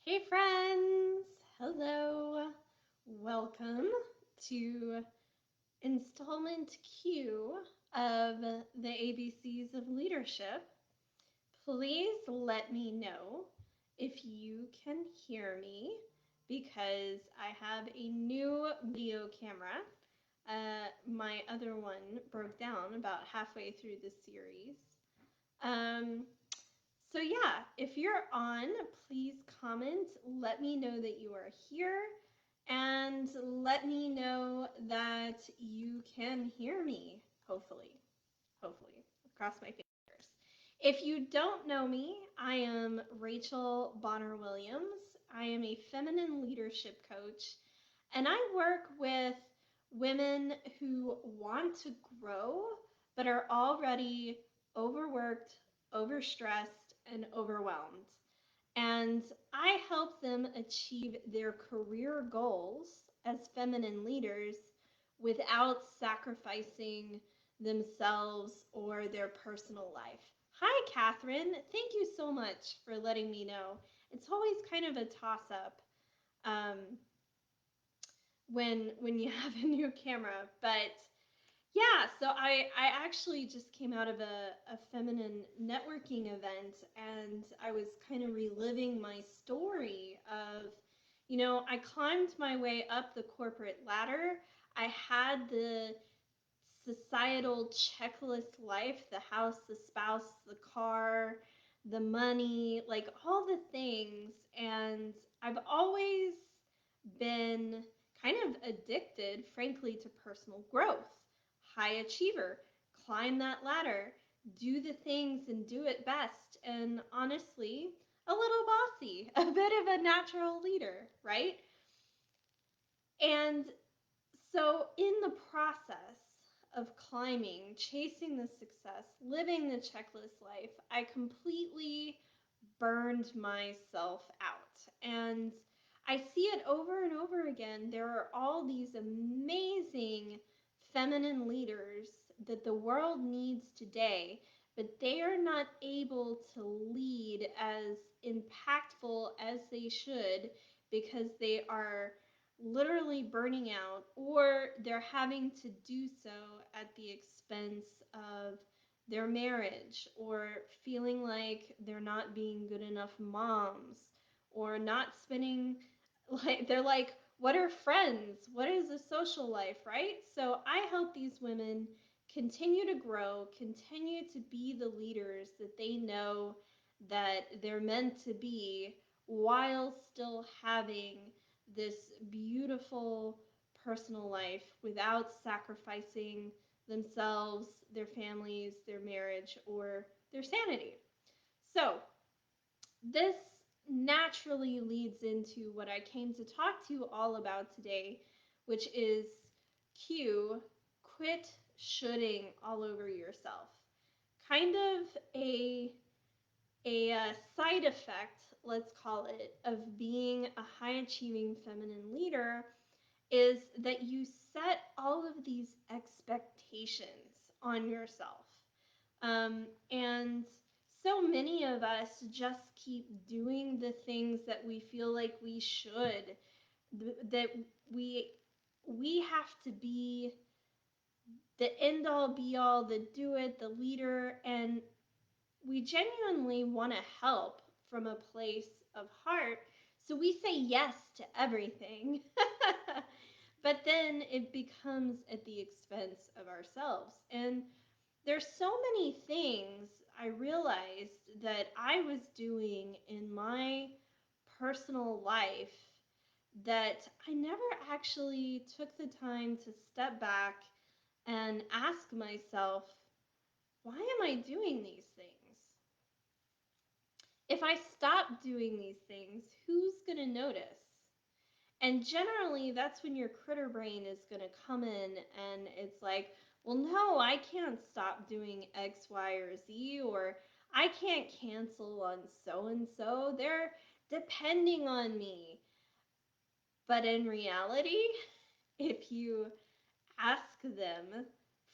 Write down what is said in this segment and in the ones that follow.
Hey friends! Hello! Welcome to installment Q of the ABCs of Leadership. Please let me know if you can hear me because I have a new video camera. My other one broke down about halfway through the series. Um, so yeah, if you're on, please comment. Let me know that you are here and let me know that you can hear me, hopefully. Hopefully. Cross my fingers. If you don't know me, I am Rachel Bonner Williams. I am a feminine leadership coach, and I work with women who want to grow but are already overworked, overstressed, and overwhelmed. And I help them achieve their career goals as feminine leaders without sacrificing themselves or their personal life. Hi, Catherine. Thank you so much for letting me know. It's always kind of a toss up um, when you have a new camera, but yeah, so I actually just came out of a feminine networking event and I was kind of reliving my story of, I climbed my way up the corporate ladder. I had the societal checklist life, the house, the spouse, the car, the money, like all the things. And I've always been kind of addicted, frankly, to personal growth. High achiever, climb that ladder, do the things and do it best. And honestly, a little bossy, a bit of a natural leader, right? And so, in the process of climbing, chasing the success, living the checklist life, I completely burned myself out. And I see it over and over again. There are all these amazing feminine leaders that the world needs today, but they are not able to lead as impactful as they should because they are literally burning out or they're having to do so at the expense of their marriage or feeling like they're not being good enough moms or not spending like they're like what are friends, what is a social life, right? So I help these women continue to grow, continue to be the leaders that they know that they're meant to be while still having this beautiful personal life without sacrificing themselves, their families, their marriage, or their sanity. So, this naturally leads into what I came to talk to you all about today, which is Q, quit shoulding all over yourself. Kind of a side effect, let's call it, of being a high achieving feminine leader is that you set all of these expectations on yourself. And so many of us just keep doing the things that we feel like we should, that we have to be the end all be all, the do it, the leader, and we genuinely want to help from a place of heart. So we say yes to everything. But then it becomes at the expense of ourselves. And there's so many things I realized that I was doing in my personal life that I never actually took the time to step back and ask myself, why am I doing these things? If I stop doing these things, who's going to notice? And generally, that's when your critter brain is going to come in and it's like, well, no, I can't stop doing X, Y, or Z, or I can't cancel on so and so. They're depending on me. But in reality, if you ask them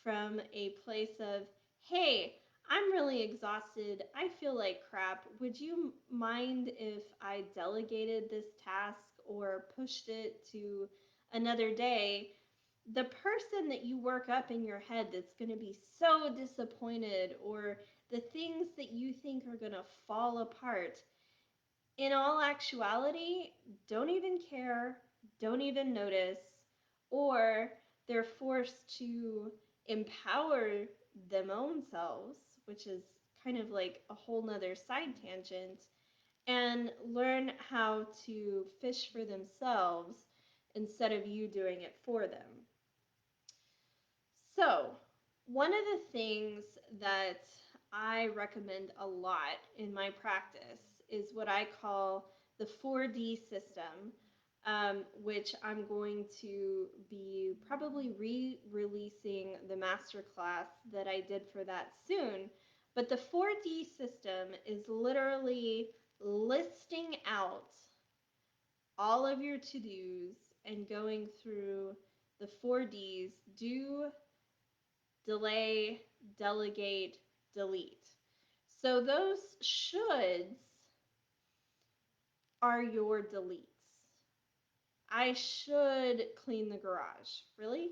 from a place of, hey, I'm really exhausted. I feel like crap. Would you mind if I delegated this task or pushed it to another day? The person that you work up in your head that's going to be so disappointed, or the things that you think are going to fall apart, in all actuality, don't even care, don't even notice, or they're forced to empower them own selves, which is kind of like a whole nother side tangent, and learn how to fish for themselves instead of you doing it for them. So, one of the things that I recommend a lot in my practice is what I call the 4D system, which I'm going to be probably re-releasing the masterclass that I did for that soon. But the 4D system is literally listing out all of your to-dos and going through the 4Ds: do, delay, delegate, delete. So those shoulds are your deletes. I should clean the garage. Really?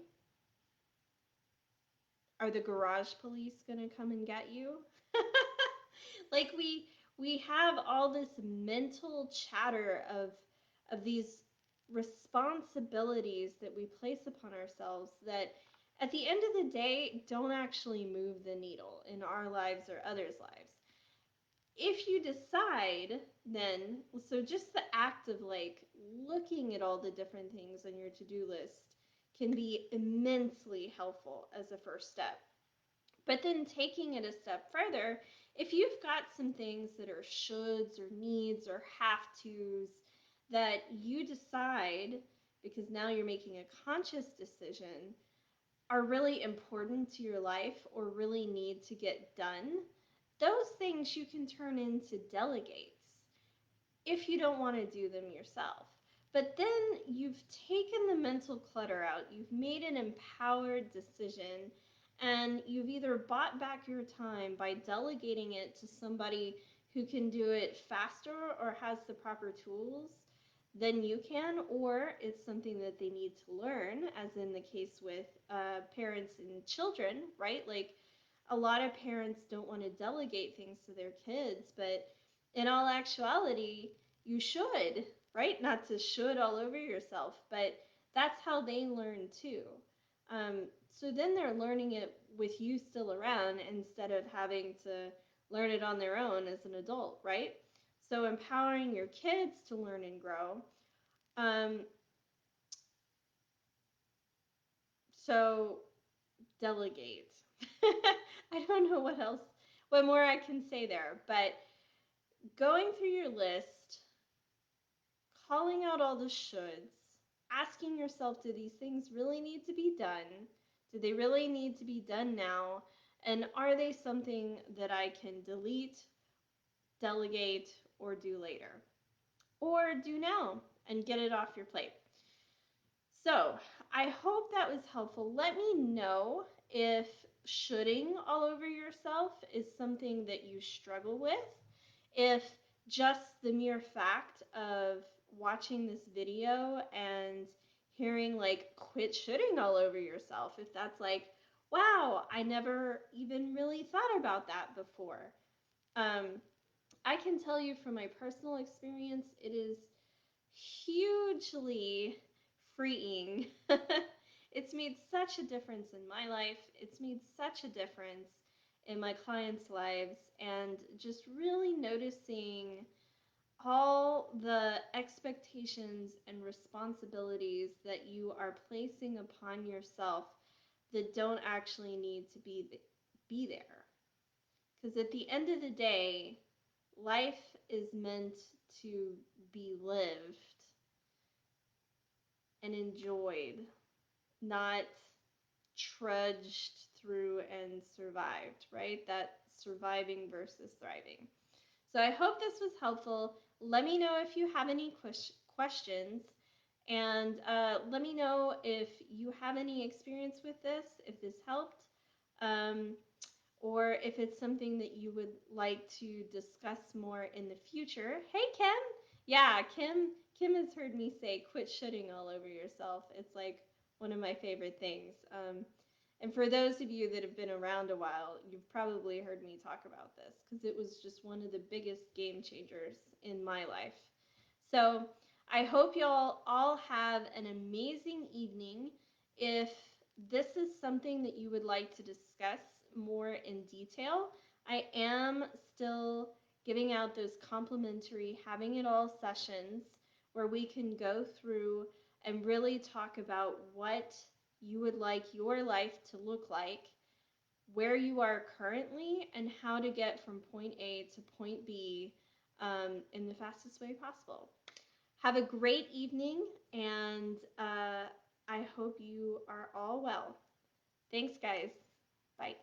Are the garage police going to come and get you? Like we have all this mental chatter of these responsibilities that we place upon ourselves that at the end of the day don't actually move the needle in our lives or others' lives. If you decide, then, so just the act of like looking at all the different things on your to-do list can be immensely helpful as a first step. But then taking it a step further, if you've got some things that are shoulds or needs or have tos that you decide, because now you're making a conscious decision, are really important to your life or really need to get done, those things you can turn into delegates if you don't want to do them yourself. But then you've taken the mental clutter out, you've made an empowered decision, and you've either bought back your time by delegating it to somebody who can do it faster or has the proper tools than you can, or it's something that they need to learn, as in the case with parents and children, right? Like a lot of parents don't want to delegate things to their kids, but in all actuality, you should, right? Not to should all over yourself, but that's how they learn too. So then they're learning it with you still around instead of having to learn it on their own as an adult, right? So empowering your kids to learn and grow. Um, so delegate. I don't know what more I can say there, but going through your list, calling out all the shoulds, asking yourself, do these things really need to be done? Do they really need to be done now? And are they something that I can delete, delegate, or do later? Or do now and get it off your plate. So I hope that was helpful. Let me know if shoulding all over yourself is something that you struggle with. If just the mere fact of watching this video and hearing like quit shoulding all over yourself, if that's like, wow, I never even really thought about that before. Um, I can tell you from my personal experience, it is hugely freeing. It's made such a difference in my life. It's made such a difference in my clients' lives, and just really noticing all the expectations and responsibilities that you are placing upon yourself that don't actually need to be there. Because at the end of the day, life is meant to be lived and enjoyed, not trudged through and survived, right? That surviving versus thriving. So I hope this was helpful. Let me know if you have any questions, and let me know if you have any experience with this, if this helped. Um, or if it's something that you would like to discuss more in the future. Hey, Kim. Yeah, Kim has heard me say quit shitting all over yourself. It's like one of my favorite things. And for those of you that have been around a while, you've probably heard me talk about this because it was just one of the biggest game changers in my life. So I hope y'all all have an amazing evening. If this is something that you would like to discuss more in detail, I am still giving out those complimentary Having It All sessions where we can go through and really talk about what you would like your life to look like, where you are currently, and how to get from point A to point B in the fastest way possible. Have a great evening, and I hope you are all well. Thanks, guys. Bye.